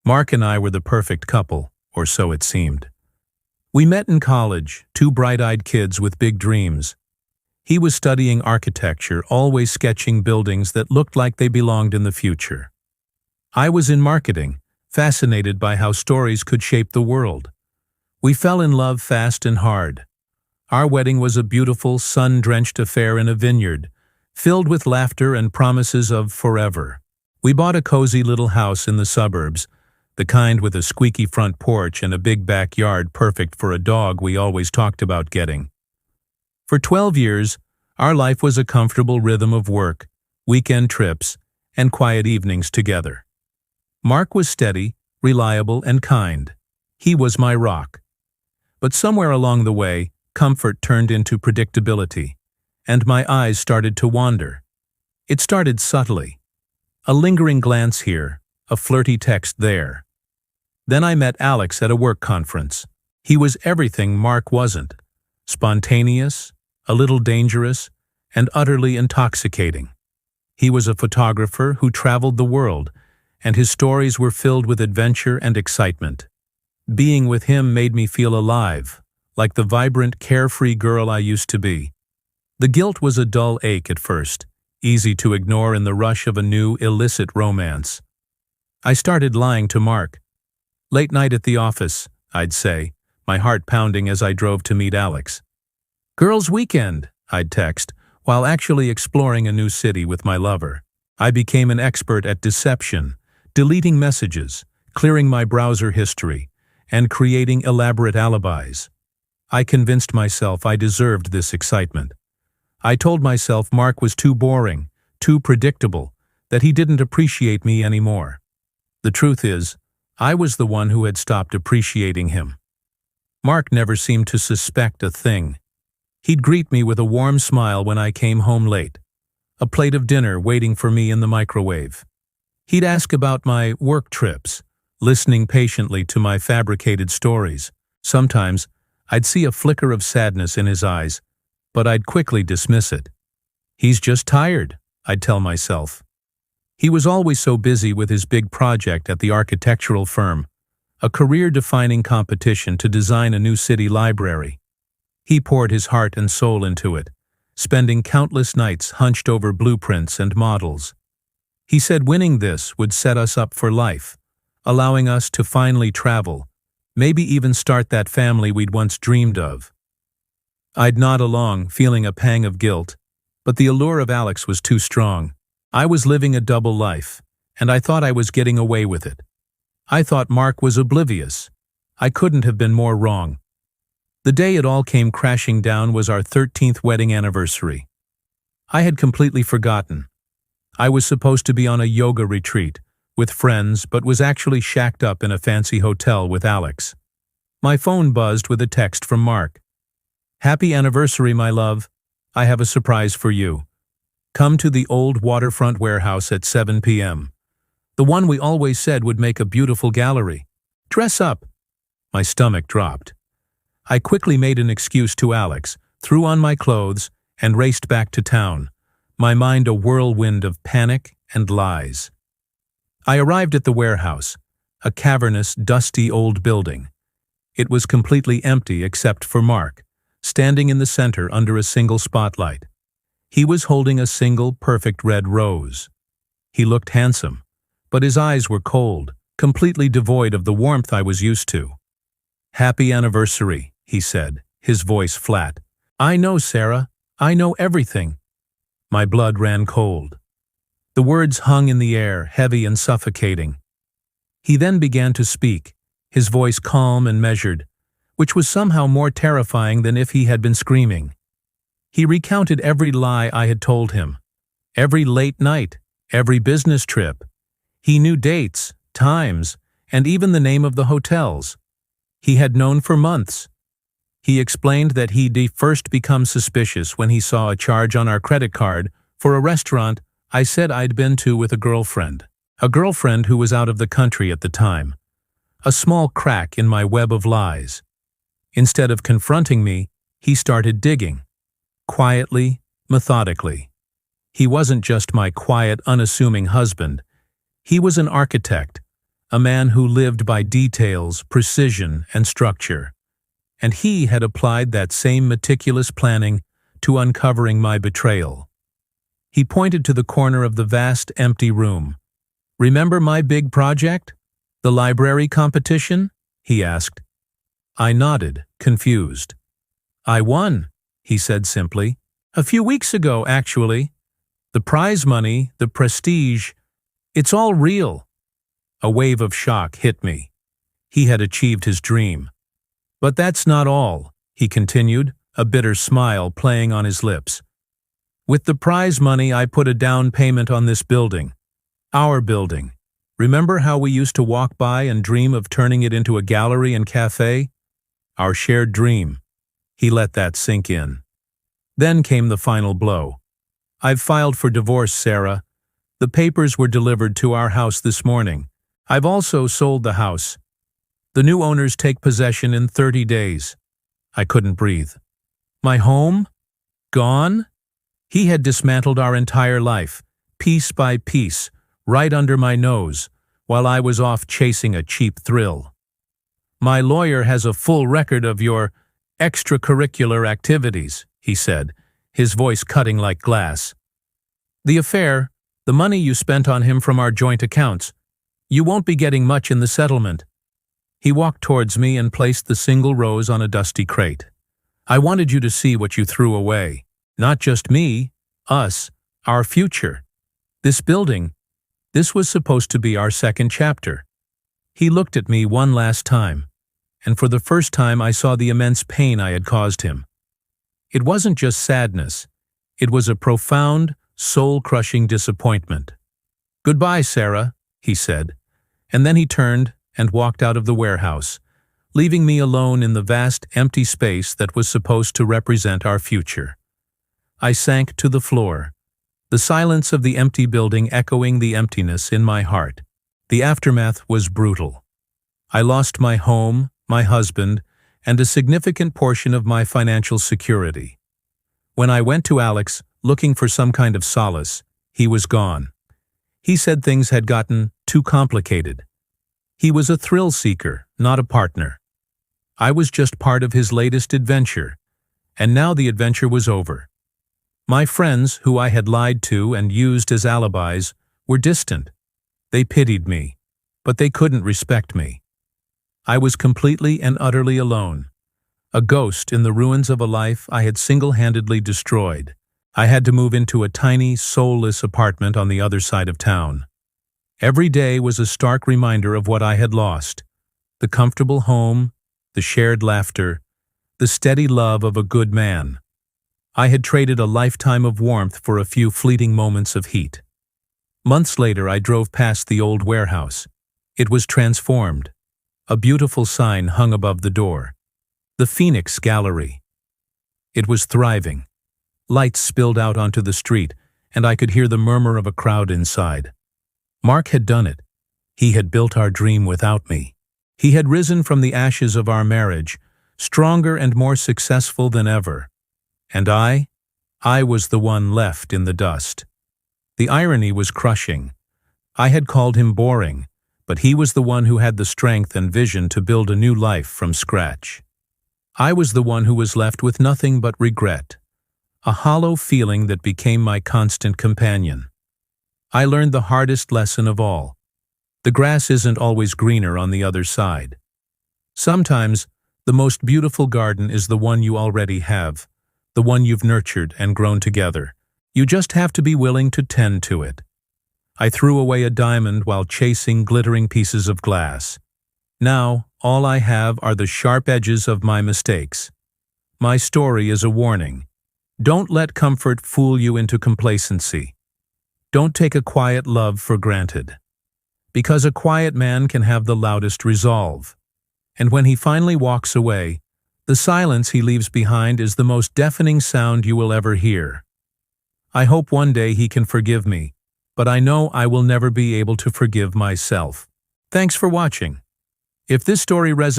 Mark and I were the perfect couple, or so it seemed. We met in college, two bright-eyed kids with big dreams. He was studying architecture, always sketching buildings that looked like they belonged in the future. I was in marketing, fascinated by how stories could shape the world. We fell in love fast and hard. Our wedding was a beautiful, sun-drenched affair in a vineyard, filled with laughter and promises of forever. We bought a cozy little house in the suburbs, the kind with a squeaky front porch and a big backyard perfect for a dog we always talked about getting. For 12 years, our life was a comfortable rhythm of work, weekend trips, and quiet evenings together. Mark was steady, reliable, and kind. He was my rock. But somewhere along the way, comfort turned into predictability, and my eyes started to wander. It started subtly. A lingering glance here, a flirty text there. Then I met Alex at a work conference. He was everything Mark wasn't. Spontaneous, a little dangerous, and utterly intoxicating. He was a photographer who traveled the world, and his stories were filled with adventure and excitement. Being with him made me feel alive, like the vibrant, carefree girl I used to be. The guilt was a dull ache at first, easy to ignore in the rush of a new, illicit romance. I started lying to Mark. Late night at the office, I'd say, my heart pounding as I drove to meet Alex. Girls' weekend, I'd text, while actually exploring a new city with my lover. I became an expert at deception, deleting messages, clearing my browser history, and creating elaborate alibis. I convinced myself I deserved this excitement. I told myself Mark was too boring, too predictable, that he didn't appreciate me anymore. The truth is, I was the one who had stopped appreciating him. Mark never seemed to suspect a thing. He'd greet me with a warm smile when I came home late, a plate of dinner waiting for me in the microwave. He'd ask about my work trips, listening patiently to my fabricated stories. Sometimes, I'd see a flicker of sadness in his eyes, but I'd quickly dismiss it. He's just tired, I'd tell myself. He was always so busy with his big project at the architectural firm, a career-defining competition to design a new city library. He poured his heart and soul into it, spending countless nights hunched over blueprints and models. He said winning this would set us up for life, allowing us to finally travel, maybe even start that family we'd once dreamed of. I'd nod along, feeling a pang of guilt, but the allure of Alex was too strong. I was living a double life, and I thought I was getting away with it. I thought Mark was oblivious. I couldn't have been more wrong. The day it all came crashing down was our 13th wedding anniversary. I had completely forgotten. I was supposed to be on a yoga retreat with friends, but was actually shacked up in a fancy hotel with Alex. My phone buzzed with a text from Mark. "Happy anniversary, my love. I have a surprise for you. Come to the old waterfront warehouse at 7 p.m. The one we always said would make a beautiful gallery. Dress up." My stomach dropped. I quickly made an excuse to Alex, threw on my clothes, and raced back to town, my mind a whirlwind of panic and lies. I arrived at the warehouse, a cavernous, dusty old building. It was completely empty except for Mark, standing in the center under a single spotlight. He was holding a single perfect red rose. He looked handsome, but his eyes were cold, completely devoid of the warmth I was used to. "Happy anniversary," he said, his voice flat. "I know, Sarah. I know everything." My blood ran cold. The words hung in the air, heavy and suffocating. He then began to speak, his voice calm and measured, which was somehow more terrifying than if he had been screaming. He recounted every lie I had told him, every late night, every business trip. He knew dates, times, and even the name of the hotels. He had known for months. He explained that he'd first become suspicious when he saw a charge on our credit card for a restaurant I said I'd been to with a girlfriend who was out of the country at the time. A small crack in my web of lies. Instead of confronting me, he started digging. Quietly, methodically. He wasn't just my quiet, unassuming husband. He was an architect, a man who lived by details, precision, and structure. And he had applied that same meticulous planning to uncovering my betrayal. He pointed to the corner of the vast, empty room. "Remember my big project? The library competition?" he asked. I nodded, confused. "I won," he said simply. "A few weeks ago, actually. The prize money, the prestige, it's all real." A wave of shock hit me. He had achieved his dream. "But that's not all," he continued, a bitter smile playing on his lips. "With the prize money, I put a down payment on this building. Our building. Remember how we used to walk by and dream of turning it into a gallery and cafe? Our shared dream." He let that sink in. Then came the final blow. "I've filed for divorce, Sarah. The papers were delivered to our house this morning. I've also sold the house. The new owners take possession in 30 days. I couldn't breathe. My home? Gone? He had dismantled our entire life, piece by piece, right under my nose, while I was off chasing a cheap thrill. "My lawyer has a full record of your extracurricular activities," he said, his voice cutting like glass. "The affair, the money you spent on him from our joint accounts, you won't be getting much in the settlement." He walked towards me and placed the single rose on a dusty crate. "I wanted you to see what you threw away. Not just me, us, our future. This building, this was supposed to be our second chapter." He looked at me one last time, and for the first time I saw the immense pain I had caused him. It wasn't just sadness. It was a profound, soul-crushing disappointment. "Goodbye, Sarah," he said, and then he turned and walked out of the warehouse, leaving me alone in the vast, empty space that was supposed to represent our future. I sank to the floor, the silence of the empty building echoing the emptiness in my heart. The aftermath was brutal. I lost my home, my husband, and a significant portion of my financial security. When I went to Alex, looking for some kind of solace, he was gone. He said things had gotten too complicated. He was a thrill seeker, not a partner. I was just part of his latest adventure, and now the adventure was over. My friends, who I had lied to and used as alibis, were distant. They pitied me, but they couldn't respect me. I was completely and utterly alone, a ghost in the ruins of a life I had single-handedly destroyed. I had to move into a tiny, soulless apartment on the other side of town. Every day was a stark reminder of what I had lost: the comfortable home, the shared laughter, the steady love of a good man. I had traded a lifetime of warmth for a few fleeting moments of heat. Months later, I drove past the old warehouse. It was transformed. A beautiful sign hung above the door: the Phoenix Gallery. It was thriving. Lights spilled out onto the street, and I could hear the murmur of a crowd inside. Mark had done it. He had built our dream without me. He had risen from the ashes of our marriage, stronger and more successful than ever. And I was the one left in the dust. The irony was crushing. I had called him boring, but he was the one who had the strength and vision to build a new life from scratch. I was the one who was left with nothing but regret, a hollow feeling that became my constant companion. I learned the hardest lesson of all: the grass isn't always greener on the other side. Sometimes, the most beautiful garden is the one you already have, the one you've nurtured and grown together. You just have to be willing to tend to it. I threw away a diamond while chasing glittering pieces of glass. Now, all I have are the sharp edges of my mistakes. My story is a warning. Don't let comfort fool you into complacency. Don't take a quiet love for granted. Because a quiet man can have the loudest resolve. And when he finally walks away, the silence he leaves behind is the most deafening sound you will ever hear. I hope one day he can forgive me, but I know I will never be able to forgive myself. Thanks for watching. If this story resonates,